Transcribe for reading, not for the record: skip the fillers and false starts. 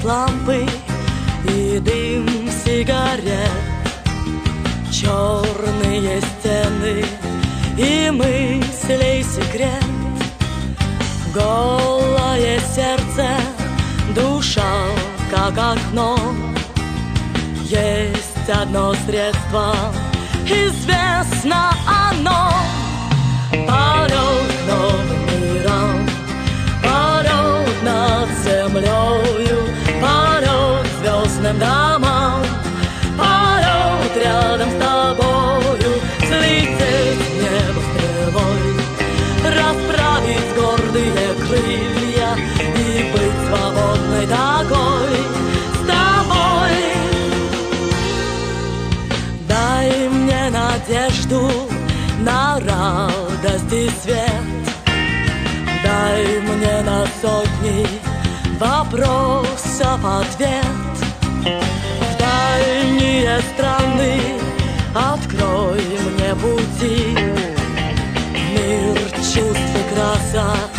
лампы и дым сигарет, черные стены и мыслей секрет, голое сердце, душа как окно. Есть одно средство, известно оно. Полет новым миром, полет над землею, полет звездным домам, полет рядом с тобою, взлететь в небо стрелой, расправить гордые крылья и быть свободной такой с тобой. Дай мне надежду на радость и свет, дай мне на сотни вопросов ответ. В дальние страны открой мне пути, мир чувств и красок